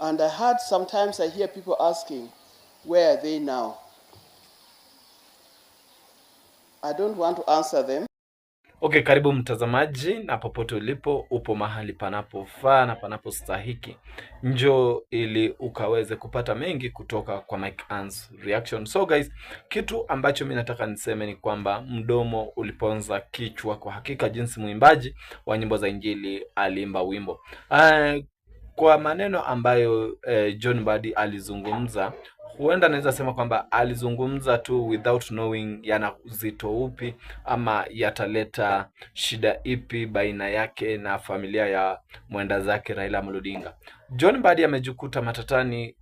And sometimes I hear people asking, where are they now? I don't want to answer them. Okay, karibu mtazamaji, na popote ulipo, upo mahali panapofaa na panapostahiki. Njoo ili ukaweze kupata mengi kutoka kwa MIKEANN'S reaction. So guys, kitu ambacho mimi nataka niseme ni kwamba mdomo uliponza kichwa. Kwa hakika jinsi mwimbaji wa nyimbo za Injili aliimba wimbo. Kwa maneno ambayo John Mbadi alizungumza, huenda naweza sema kwamba alizungumza tu without knowing yana uzito upi ama yataleta shida ipi baina yake na familia ya mwenda zake Raila Odinga. John Mbadi amejikuta matatani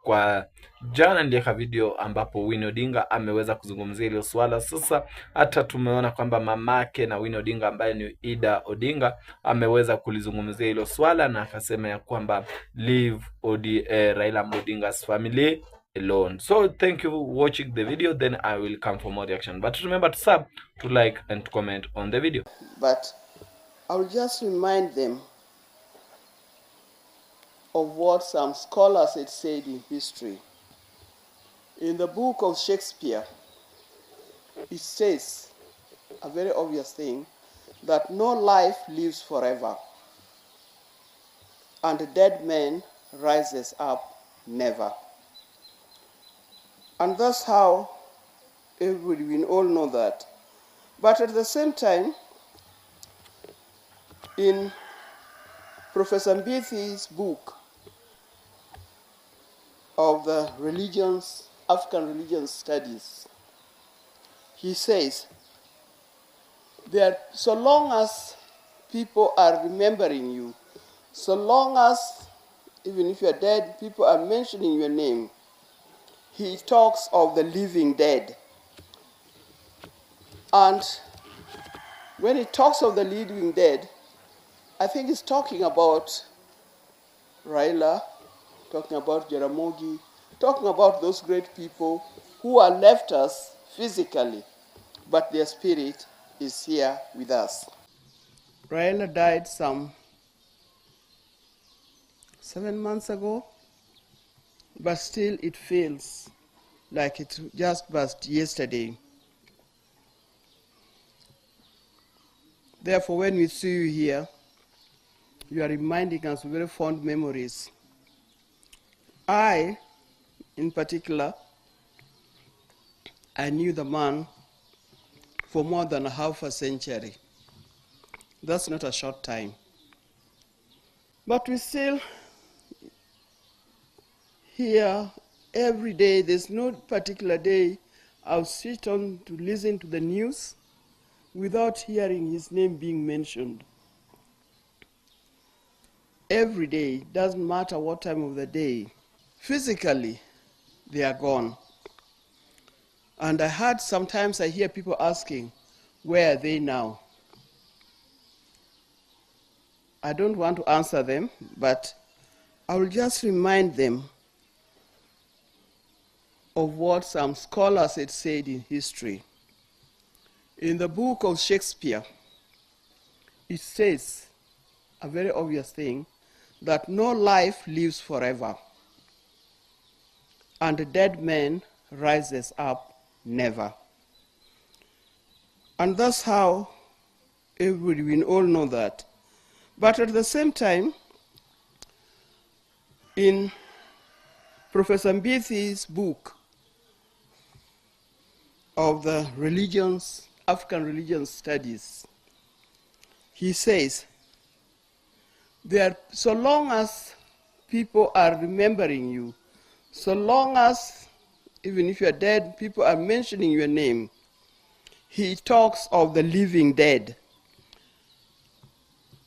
kwa jana ndieka video ambapo Odinga ameweza kuzungumzia hilo swala. Sasa hata tumeona kwamba mamake na Odinga ambaye ni Ida Odinga ameweza kulizungumzia hilo swala na akasema ya kwamba leave Raila Odinga's family alone. So thank you for watching the video, then I will come for more reaction. But remember to sub, to like and to comment on the video. But I will just remind them of what some scholars had said in history. In the book of Shakespeare, it says a very obvious thing, that no life lives forever, and a dead man rises up never. And that's how we all know that. But at the same time, in Professor Mbadi's book of the African religion studies, he says that so long as people are remembering you, so long as, even if you're dead, people are mentioning your name, he talks of the living dead. And when he talks of the living dead, I think he's talking about Raila, talking about Jaramogi, talking about those great people who are left us physically, but their spirit is here with us. Raila died some 7 months ago, but still it feels like it just passed yesterday. Therefore, when we see you here, you are reminding us of very fond memories. I, in particular, I knew the man for more than half a century. That's not a short time. But we still hear every day. There's no particular day I'll sit on to listen to the news without hearing his name being mentioned. Every day, doesn't matter what time of the day. Physically, they are gone. And sometimes I hear people asking, where are they now? I don't want to answer them, but I will just remind them of what some scholars had said in history. In the book of Shakespeare, it says a very obvious thing, that no life lives forever, and a dead man rises up never. And that's how we all know that. But at the same time, in Professor Mbadi's book of the African religion studies, he says that so long as people are remembering you, so long as, even if you're dead, people are mentioning your name, he talks of the living dead.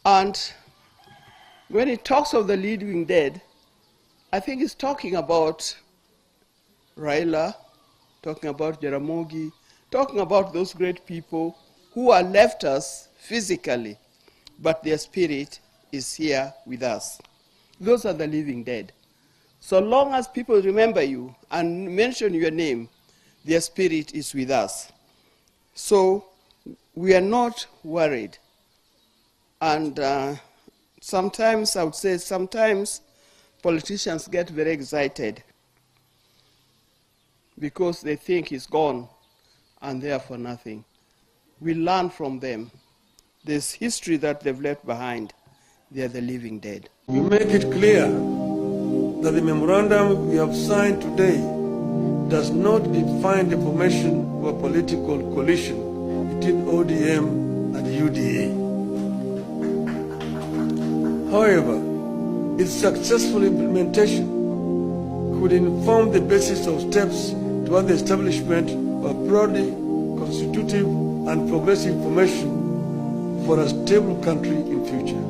And when he talks of the living dead, I think he's talking about Raila, talking about Jaramogi, talking about those great people who are left us physically, but their spirit is here with us. Those are the living dead. So long as people remember you and mention your name, their spirit is with us. So we are not worried. And sometimes, I would say, sometimes politicians get very excited because they think he's gone and there for nothing. We learn from them. There's history that they've left behind. They are the living dead. We make it clear that the memorandum we have signed today does not define the formation of a political coalition between ODM and UDA. However, its successful implementation could inform the basis of steps toward the establishment of a broadly constitutive and progressive formation for a stable country in future.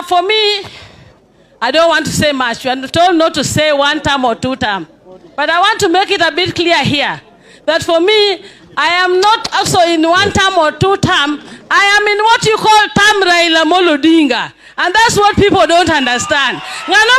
For me, I don't want to say much. You are told not to say one term or two term. But I want to make it a bit clear here that for me, I am not also in one term or two term. I am in what you call term Raila ODINGA. And that's what people don't understand. Raila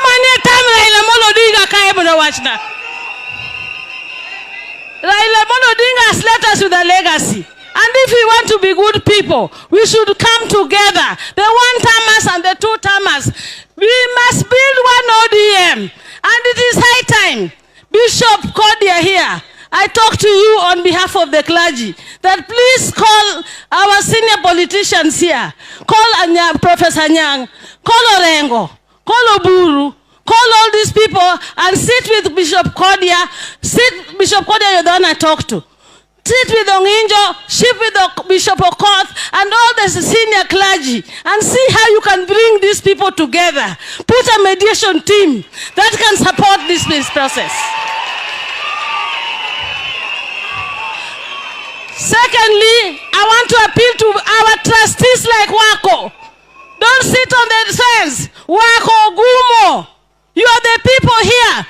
ODINGA has left us with a legacy. And if we want to be good people, we should come together. The one-termers and the two-termers. We must build one ODM. And it is high time. Bishop Kodia here, I talk to you on behalf of the clergy that please call our senior politicians here. Call Professor Nyang, call Orengo, call Oburu, call all these people and sit with Bishop Kodia. Bishop Kodia, you're the one I talk to. Sit with Onginjo, sit with the Bishop Okoth and all the senior clergy and see how you can bring these people together. Put a mediation team that can support this process. Secondly, I want to appeal to our trustees like Wako. Don't sit on the fence. Wako, Gumo, you are the people here.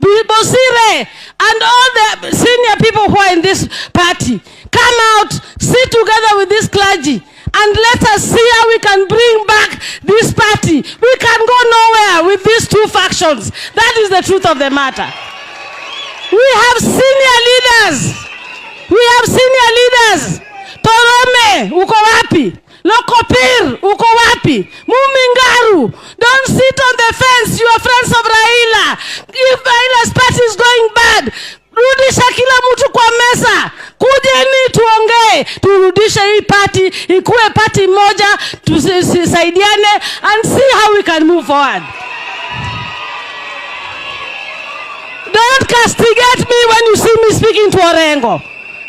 Bosire and all the senior people who are in this party. Come out, sit together with this clergy and let us see how we can bring back this party. We can go nowhere with these two factions. That is the truth of the matter. We have senior leaders. We have senior leaders. Torome, uko wapi? Lokopir, uko wapi? Mumingaru, don't sit on the fence. You are friends of Raila. If Raila's party is going bad, rudisha kila mtu kwa meza. Kujeni tuongee, turudisha hii party, ikuwe party moja, tusaidiane and see how we can move forward. Don't castigate me when you see me speaking to Orengo.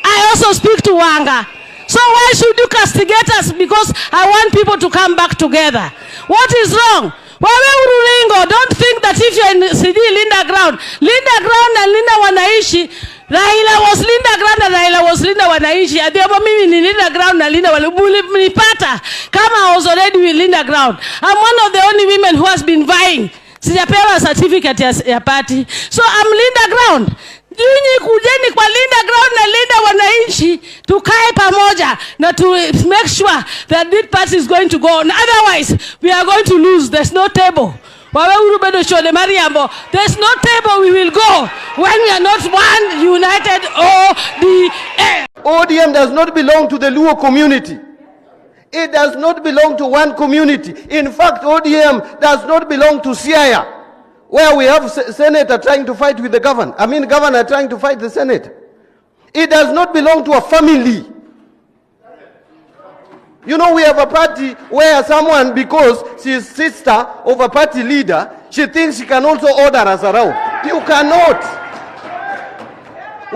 I also speak to Wanga. So why should you castigate us? Because I want people to come back together. What is wrong? Don't think that if you're in CD Linda Ground and Linda Wanaishi, Raila was Linda Ground and Raila was Linda Wanaishi. Adiabo mimi ni Linda Ground and Linda Wanipata. Kama I was already with Linda Ground. I'm one of the only women who has been vying. Sijapewa certificate ya party. So I'm Linda Ground. Nyinyi kujeni kwa Linda Ground na Linda Wanaishi, tukae pamoja na to make sure that this party is going to go on. Otherwise, we are going to lose. There's no table. There's no table we will go when we are not one united ODM. ODM does not belong to the Luo community. It does not belong to one community. In fact, ODM does not belong to Siaya, where we have senator trying to fight with the governor. Governor trying to fight the Senate. It does not belong to a family. You know, we have a party where someone, because she is sister of a party leader, she thinks she can also order us around. You cannot.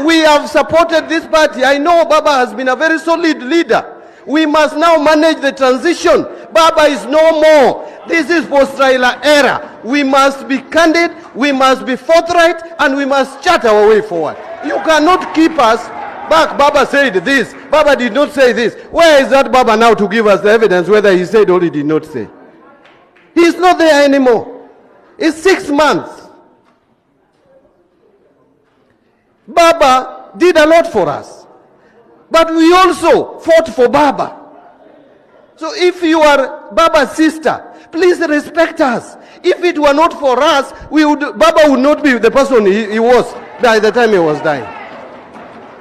We have supported this party. I know Baba has been a very solid leader. We must now manage the transition. Baba is no more. This is post-Raila era. We must be candid, we must be forthright, and we must chart our way forward. You cannot keep us back. Baba said this. Baba did not say this. Where is that Baba now to give us the evidence whether he said or he did not say? He's not there anymore. It's 6 months. Baba did a lot for us. But we also fought for Baba. So if you are Baba's sister, please respect us. If it were not for us, Baba would not be the person he was by the time he was dying.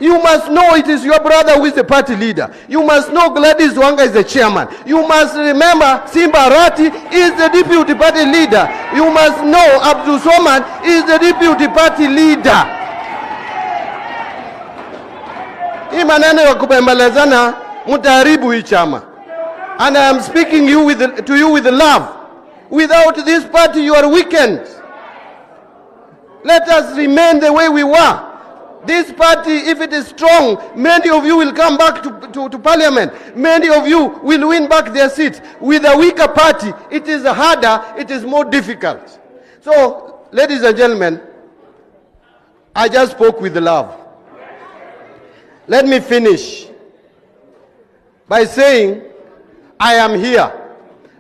You must know it is your brother who is the party leader. You must know Gladys Wanga is the chairman. You must remember Simba Arati is the deputy party leader. You must know Abdul Soman is the deputy party leader. Hii maneno ya kubembelezana mutaharibu hii chama. And I am speaking to you with love. Without this party you are weakened. Let us remain the way we were. This party, if it is strong, many of you will come back to parliament. Many of you will win back their seats. With a weaker party, it is harder, it is more difficult. So, ladies and gentlemen, I just spoke with love. Let me finish by saying, I am here.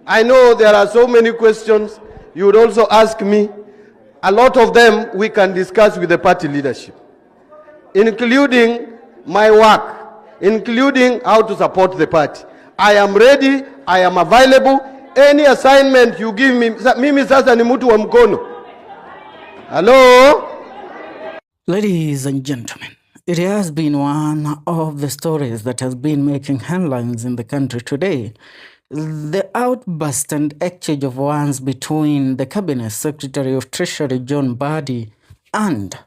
I know there are so many questions you would also ask me. A lot of them we can discuss with the party leadership, including my work, including how to support the party. I am ready, I am available. Any assignment you give me, mimi sasa ni mtu wa mkono. Hello? Ladies and gentlemen, it has been one of the stories that has been making headlines in the country today. The outburst and exchange of words between the Cabinet Secretary of Treasury John Mbadi and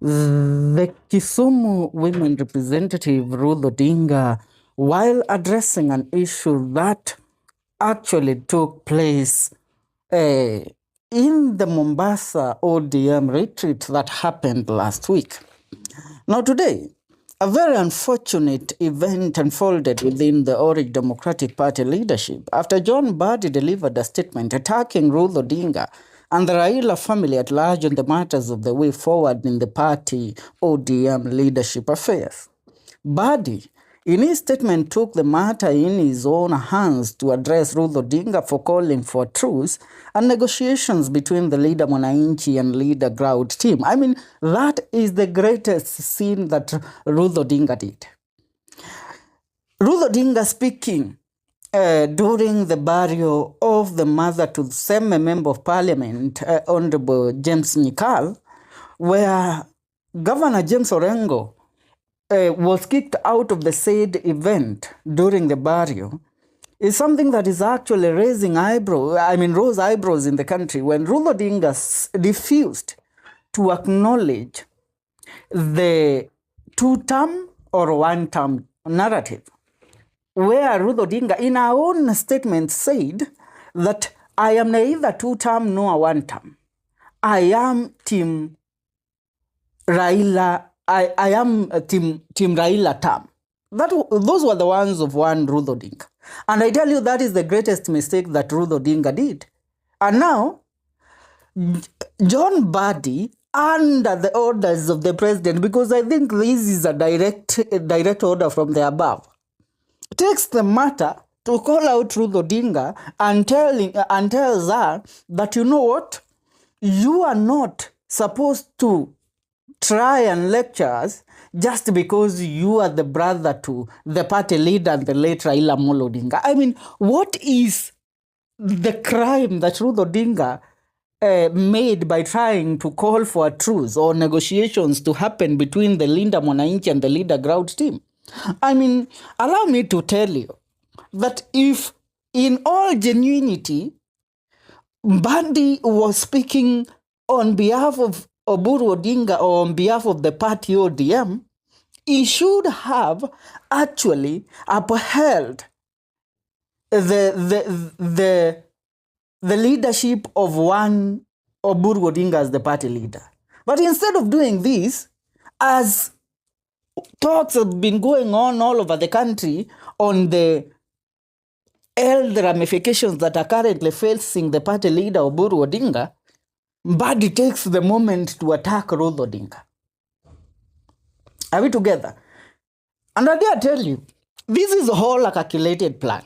the Kisumu women representative Ruth ODINGA, while addressing an issue that actually took place in the Mombasa ODM retreat that happened last week. Now today, a very unfortunate event unfolded within the Orange Democratic Party leadership after John Mbadi delivered a statement attacking Ruth ODINGA and the Raila family at large on the matters of the way forward in the party ODM leadership affairs. Mbadi, in his statement, took the matter in his own hands to address Ruth ODINGA for calling for truce and negotiations between the leader Mwananchi and leader Crowd team. I mean, that is the greatest sin that Ruth ODINGA did. Ruth ODINGA speaking during the burial of the mother to the same member of parliament, Honorable James Nyikal, where Governor James Orengo was kicked out of the said event during the burial, is something that is actually rose eyebrows in the country when Ruth ODINGA refused to acknowledge the two-term or one-term narrative, where Ruth ODINGA in her own statement said that I am neither two-term nor one-term. I am Team Raila. I am Team Raila term. Those were the ones of one Ruth ODINGA. And I tell you, that is the greatest mistake that Ruth ODINGA did. And now, John Mbadi, under the orders of the president, because I think this is a direct order from the above, takes the matter to call out Ruth ODINGA and tells her that, you know what, you are not supposed to try and lecture us just because you are the brother to the party leader and the late Raila ODINGA. I mean, what is the crime that Ruth ODINGA made by trying to call for a truce or negotiations to happen between the leader Mwananchi and the leader Crowd team? I mean, allow me to tell you that if in all genuinity, Mbadi was speaking on behalf of Oburu ODINGA or on behalf of the party ODM, he should have actually upheld the leadership of one Oburu ODINGA as the party leader. But instead of doing this, as talks have been going on all over the country on the health ramifications that are currently facing the party leader Oburu ODINGA, Mbadi takes the moment to attack Ruth ODINGA. Are we together? And I dare tell you, this is all a calculated plan.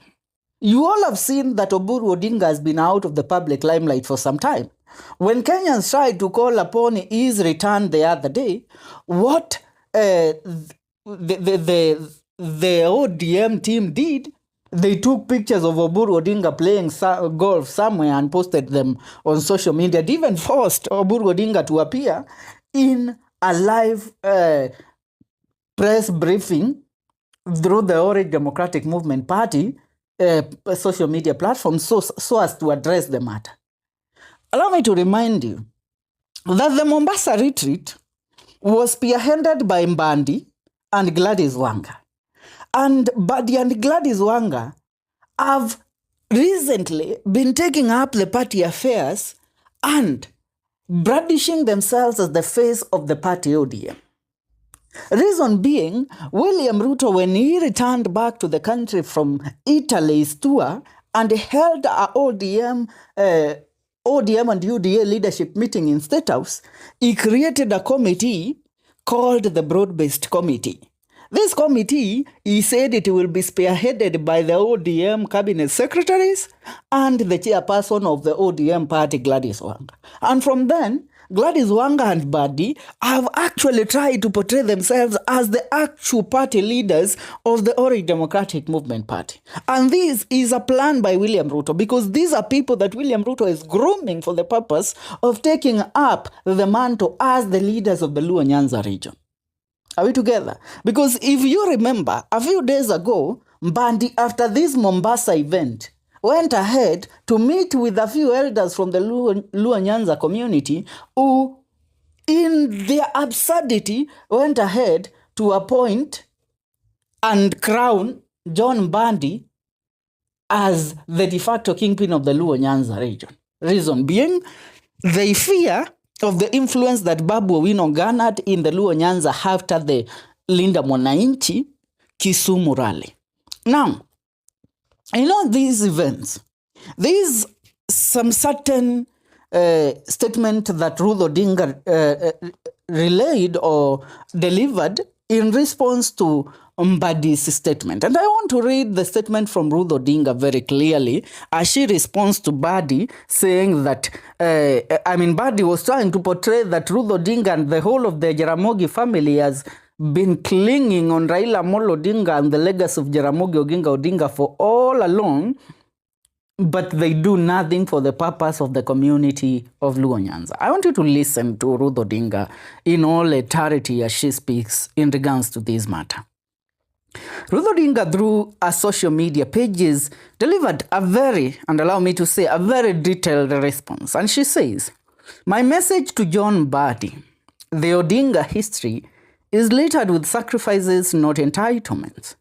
You all have seen that Oburu ODINGA has been out of the public limelight for some time. When Kenyans tried to call upon his return the other day, what the ODM team did, they took pictures of Oburu ODINGA playing golf somewhere and posted them on social media. They even forced Oburu ODINGA to appear in a live press briefing through the Orange Democratic Movement Party social media platforms so as to address the matter. Allow me to remind you that the Mombasa retreat was spearheaded by Mbadi and Gladys Wanga. And Mbadi and Gladys Wanga have recently been taking up the party affairs and brandishing themselves as the face of the party ODM. Reason being, William Ruto, when he returned back to the country from Italy's tour and held an ODM and UDA leadership meeting in State House, he created a committee called the Broad-Based Committee. This committee, he said it will be spearheaded by the ODM cabinet secretaries and the chairperson of the ODM party, Gladys Wanga. And from then, Gladys Wanga and Mbadi have actually tried to portray themselves as the actual party leaders of the Orange Democratic Movement Party. And this is a plan by William Ruto, because these are people that William Ruto is grooming for the purpose of taking up the mantle as the leaders of the Luo Nyanza region. Are we together? Because if you remember, a few days ago, Mbadi, after this Mombasa event, went ahead to meet with a few elders from the Luo Nyanza community who, in their absurdity, went ahead to appoint and crown John Mbadi as the de facto kingpin of the Luo Nyanza region. Reason being, they fear of the influence that Babu Owino garnered in the Luo Nyanza after the Linda Mwananchi Kisumu rally. Now, these events, there is some certain statement that Ruth Odinga relayed or delivered in response to Mbadi's statement. And I want to read the statement from Ruth Odinga very clearly as she responds to Mbadi, saying that, Mbadi was trying to portray that Ruth Odinga and the whole of the Jaramogi family has been clinging on Raila Amolo Odinga and the legacy of Jaramogi Oginga Odinga for all along, but they do nothing for the purpose of the community of Luo Nyanza. I want you to listen to Ruth Odinga in all entirety as she speaks in regards to this matter. Ruth Odinga, through her social media pages, delivered a very detailed response. And she says, "My message to John Mbadi, the Odinga history is littered with sacrifices, not entitlements.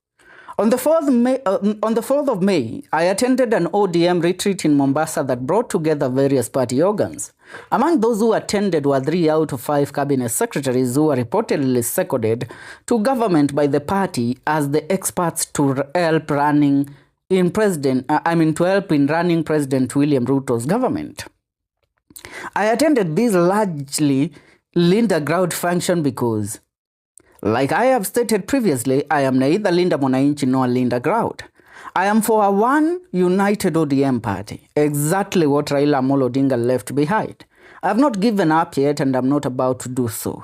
On the 4th of May, I attended an ODM retreat in Mombasa that brought together various party organs. Among those who attended were 3 out of 5 cabinet secretaries who were reportedly seconded to government by the party as the experts to help in running President William Ruto's government. I attended this largely Linda Grout function because, like I have stated previously, I am neither Linda Mwananchi nor Linda Grout. I am for a one united ODM party, exactly what Raila Amolo Odinga left behind. I have not given up yet and I'm not about to do so.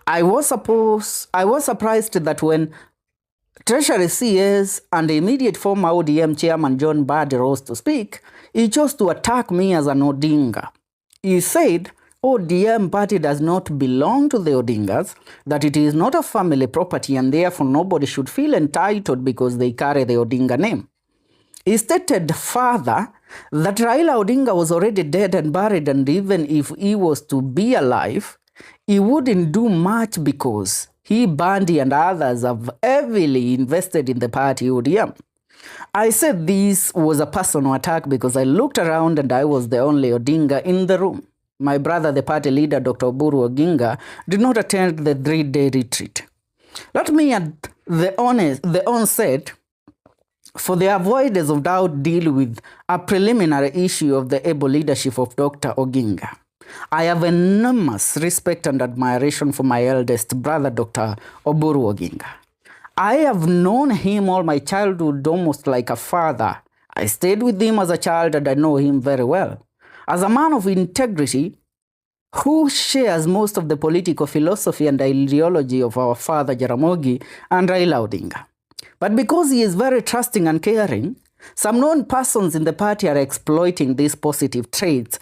I was surprised that when Treasury CS and the immediate former ODM chairman John Mbadi rose to speak, he chose to attack me as an Odinga. He said, ODM party does not belong to the Odingas, that it is not a family property and therefore nobody should feel entitled because they carry the Odinga name. He stated further that Raila Odinga was already dead and buried, and even if he was to be alive, he wouldn't do much because he, Mbadi and others have heavily invested in the party ODM. I said this was a personal attack because I looked around and I was the only Odinga in the room. My brother, the party leader, Dr. Oburu Oginga, did not attend the 3-day retreat. Let me at the onset, for the avoidance of doubt, deal with a preliminary issue of the able leadership of Dr. Oginga. I have enormous respect and admiration for my eldest brother, Dr. Oburu Oginga. I have known him all my childhood, almost like a father. I stayed with him as a child and I know him very well. As a man of integrity who shares most of the political philosophy and ideology of our father Jaramogi and Raila Odinga. But because he is very trusting and caring, some known persons in the party are exploiting these positive traits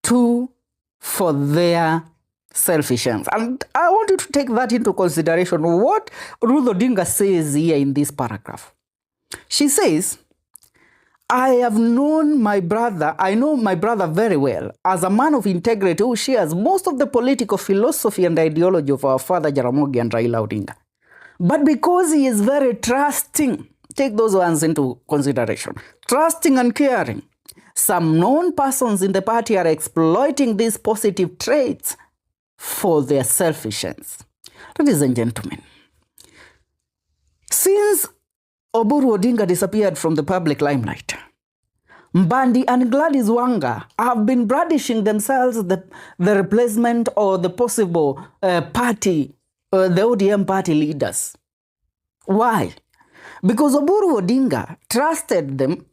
for their selfish ends. And I want you to take that into consideration. What Ruth Odinga says here in this paragraph. She says, I know my brother very well as a man of integrity who shares most of the political philosophy and ideology of our father Jaramogi and Raila Odinga. But because he is very trusting, take those ones into consideration, trusting and caring, some known persons in the party are exploiting these positive traits for their selfish ends. Ladies and gentlemen, since Oburu Odinga disappeared from the public limelight, Mbadi and Gladys Wanga have been brandishing themselves the replacement or the possible party, the ODM party leaders. Why? Because Oburu Odinga trusted them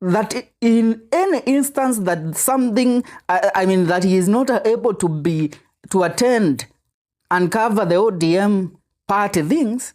that in any instance that something, that he is not able to attend and cover the ODM party things,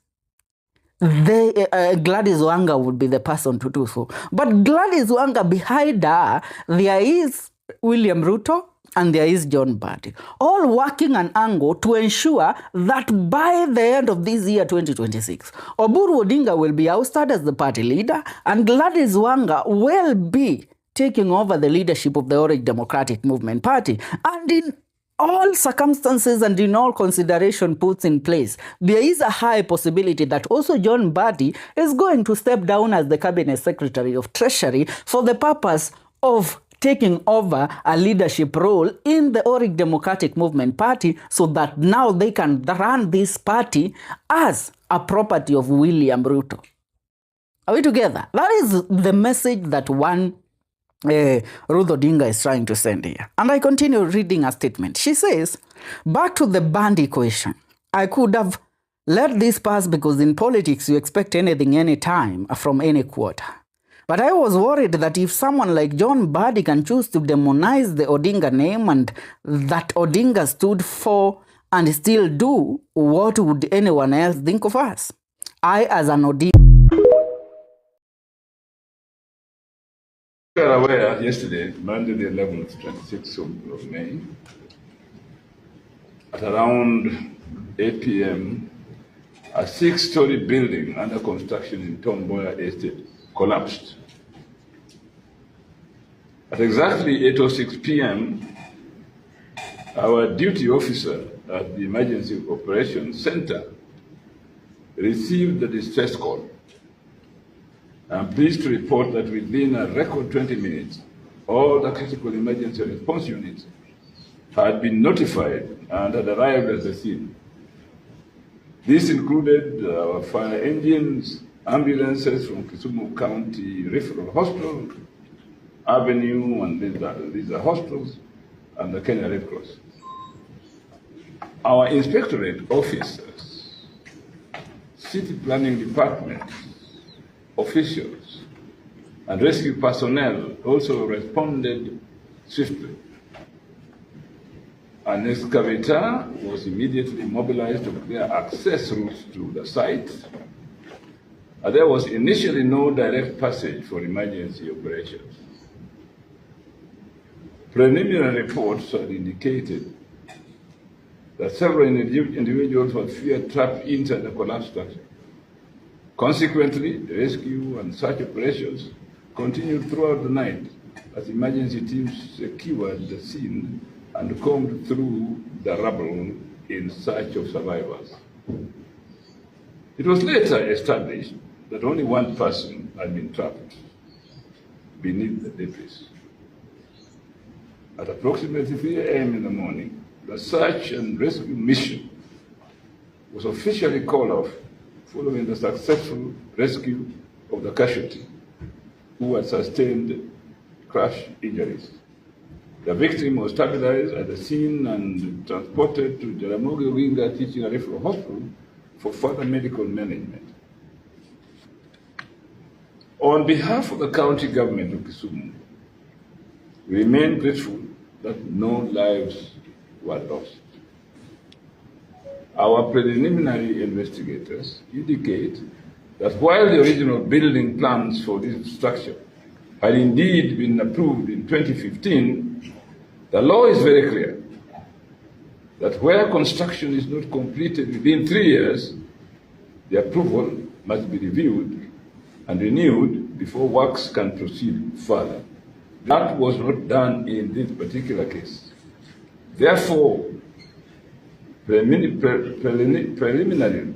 Gladys Wanga would be the person to do so. But Gladys Wanga, behind her, there is William Ruto and there is John Mbadi, all working an angle to ensure that by the end of this year, 2026, Oburu Odinga will be ousted as the party leader and Gladys Wanga will be taking over the leadership of the Orange Democratic Movement Party. And in all circumstances and in all consideration put in place, there is a high possibility that also John Mbadi is going to step down as the Cabinet Secretary of Treasury for the purpose of taking over a leadership role in the Orange Democratic Movement Party so that now they can run this party as a property of William Ruto. Are we together? That is the message that one Ruth Odinga is trying to send here. And I continue reading a statement. She says, back to the band equation. I could have let this pass because in politics you expect anything anytime from any quarter. But I was worried that if someone like John Mbadi can choose to demonize the Odinga name and that Odinga stood for and still do, what would anyone else think of us? I as an Odinga. We are aware yesterday, Monday the 11th, 26th of May, at around 8 p.m., a 6-story building under construction in Tomboya Estate collapsed. At exactly 8:06 p.m., our duty officer at the Emergency Operations Center received the distress call. I'm pleased to report that within a record 20 minutes, all the critical emergency response units had been notified and had arrived at the scene. This included our fire engines, ambulances from Kisumu County Referral Hospital, Avenue and these are hospitals, and the Kenya Red Cross. Our inspectorate officers, city planning department, officials and rescue personnel also responded swiftly. An excavator was immediately mobilized to clear access routes to the site. There was initially no direct passage for emergency operations. Preliminary reports had indicated that several individuals were feared trapped inside the collapsed structure. Consequently, the rescue and search operations continued throughout the night as emergency teams secured the scene and combed through the rubble in search of survivors. It was later established that only one person had been trapped beneath the debris. At approximately 3 a.m. in the morning, the search and rescue mission was officially called off following the successful rescue of the casualty who had sustained crash injuries. The victim was stabilized at the scene and transported to Jaramogi Oginga Teaching and Referral Hospital for further medical management. On behalf of the county government of Kisumu, we remain grateful that no lives were lost. Our preliminary investigators indicate that while the original building plans for this structure had indeed been approved in 2015, the law is very clear that where construction is not completed within 3 years, the approval must be reviewed and renewed before works can proceed further. That was not done in this particular case. Therefore, preliminarily,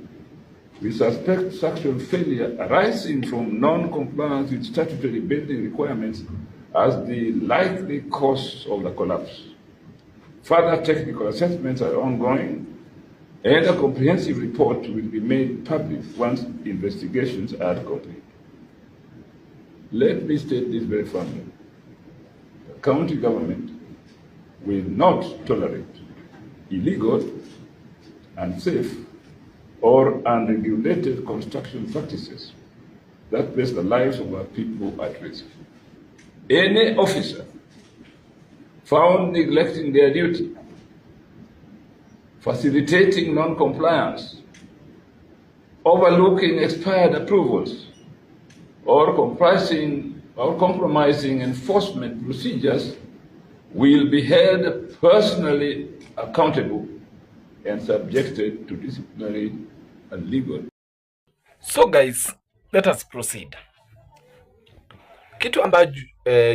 we suspect structural failure arising from non-compliance with statutory building requirements as the likely cause of the collapse. Further technical assessments are ongoing, and a comprehensive report will be made public once investigations are complete. Let me state this very firmly. The county government will not tolerate illegal, unsafe, or unregulated construction practices that place the lives of our people at risk. Any officer found neglecting their duty, facilitating non-compliance, overlooking expired approvals, or compromising enforcement procedures will be held personally accountable and subjected to disciplinary and legal. So guys, let us proceed. Kitu ambacho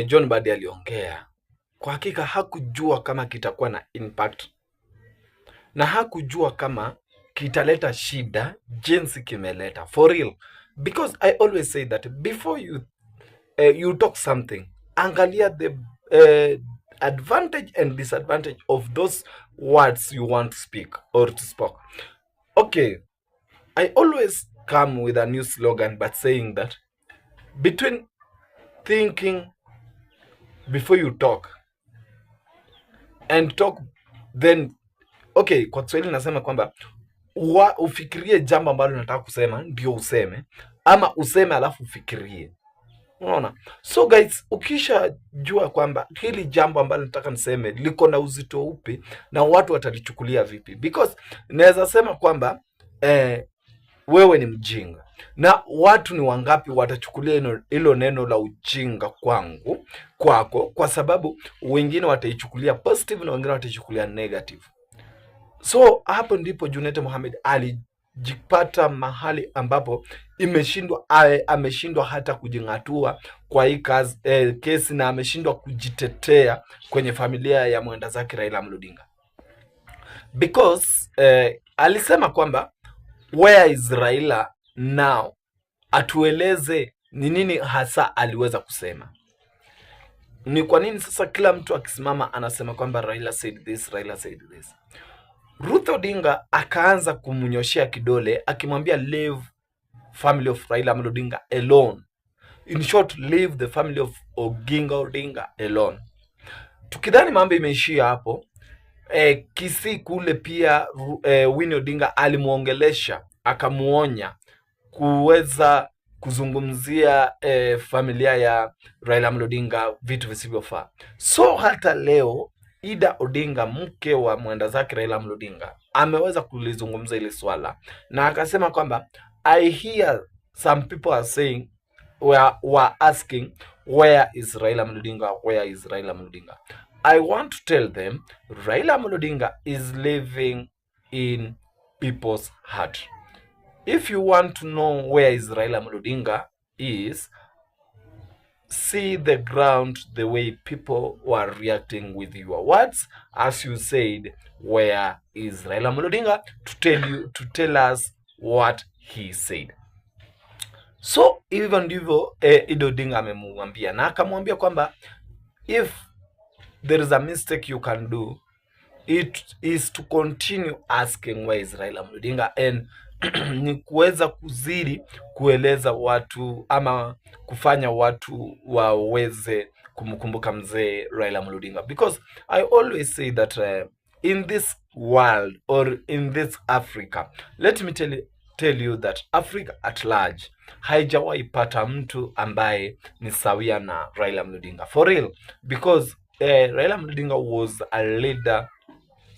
John Mbadi aliongea, kwa hakika hakujua kama kitakuwa na impact, na hakujua kama kitaleta shida jinsi kimeleta, for real. Because I always say that before you talk something, angalia the advantage and disadvantage of those words you want to speak or to speak. Okay, I always come with a new slogan, but saying that between thinking before you talk and talk then, okay, kwa Kiswahili nasema kwamba ufikirie jambo ambalo unataka kusema ndio useme, ama useme alafu ufikirie. Unaona? So guys, ukisha jua kwamba hili jambo ambalo nataka niseme liko na uzito upi na watu watalichukulia vipi, because naweza sema kwamba wewe ni mjinga, na watu ni wangapi watachukulia hilo neno la ujinga kwako, kwa sababu wengine wataichukulia positive na wengine wataichukulia negative. So hapo ndipo Junet Mohamed alijipata mahali ambapo ameshindwa hata kujingatua kwa hii kesi, na ameshindwa kujitetea kwenye familia ya mwenda zake Raila Odinga, because alisema kwamba where is Raila now, atueleze ni nini hasa aliweza kusema. Ni kwa nini sasa kila mtu akisimama anasema kwamba Raila said this, Raila said this? Ruth Odinga akaanza kumnyoshia kidole akimwambia leave family of Raila Odinga alone. In short, leave the family of Odinga alone. Tukidhani mambo imeishia hapo, Kisii kule pia Winnie Odinga alimuongelesha, akamuonya kuweza kuzungumzia familia ya Raila Odinga vitu visivyofaa. So hata leo Ida Odinga, mke wa mwenda zake Raila Odinga, ameweza kulizungumza ile swala na akasema kwamba I hear some people are saying were asking where is Raila Odinga, where is Raila Odinga. I want to tell them Raila Odinga is living in people's heart. If you want to know where is Raila Odinga is, see the ground, the way people were reacting with your words, as you said, where is Raila Odinga, to tell us what he said. So even ndivyo Ida Odinga amemwambia, na akamwambia kwamba if there is a mistake you can do, it is to continue asking where is Raila Odinga, and ni kuweza kuzidi kueleza watu ama kufanya watu waweze kumkumbuka mzee Raila Odinga. Because I always say that in this world or in this Africa, let me tell you that Africa at large haijawahi pata mtu ambaye ni sawia na Raila Odinga, for real. Because Raila Odinga was a leader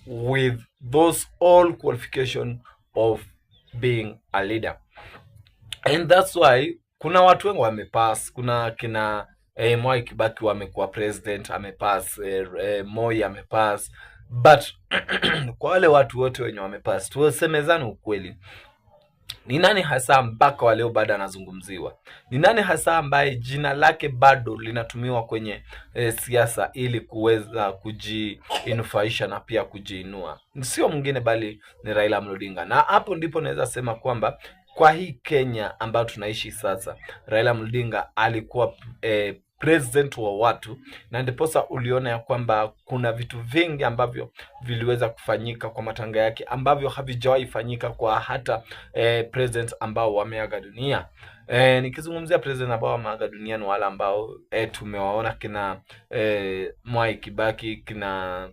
with those all qualification of being a leader, and that's why kuna watu wengi wamepass. Kuna kina Mwai Kibaki wamekuwa president, amepass, Moi amepass, but kwa wale watu wote wenye wamepass, tusemezane ukweli, ni nani hasa mpaka wa leo bado anazungumziwa? Ni nani hasa ambaye jina lake bado linatumiwa kwenye siasa ili kuweza kujinufaisha na pia kujiinua? Sio mwingine bali ni Raila Odinga. Na hapo ndipo naweza sema kwamba kwa hii Kenya ambayo tunaishi sasa, Raila Odinga alikuwa president wa watu, na ndiposa uliona ya kwamba kuna vitu vingi ambavyo viliweza kufanyika kwa matanga yake ambavyo havijawahi fanyika kwa hata president ambao wameaga dunia. Nikizungumzia president ambao wameaga dunia ni wale ambao tumewaona kina Mwai Kibaki, kina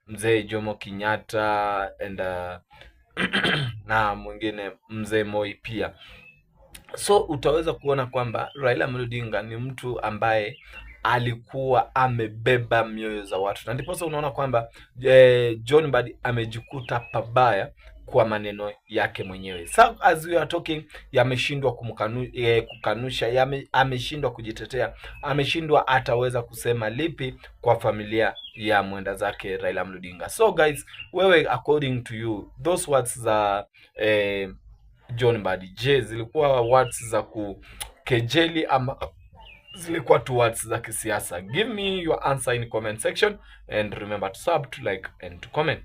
mzee Jomo Kenyatta and na mwingine mzee Moi pia. So utaweza kuona kwamba Raila Odinga ni mtu ambaye alikuwa amebeba mioyo za watu, na ndipo unaona kwamba John Mbadi amejikuta pabaya kwa maneno yake mwenyewe. So as we are talking, yameshindwa kukanusha, ameshindwa kujitetea, ameshindwa ataweza kusema lipi kwa familia ya mwenda zake Raila Odinga. So guys, wewe according to you, those words za John Mbadi, je, zilikuwa words za kukejeli ama zilikuwa tu words za kisiasa? Give me your answer in comment section and remember to sub, to like and to comment.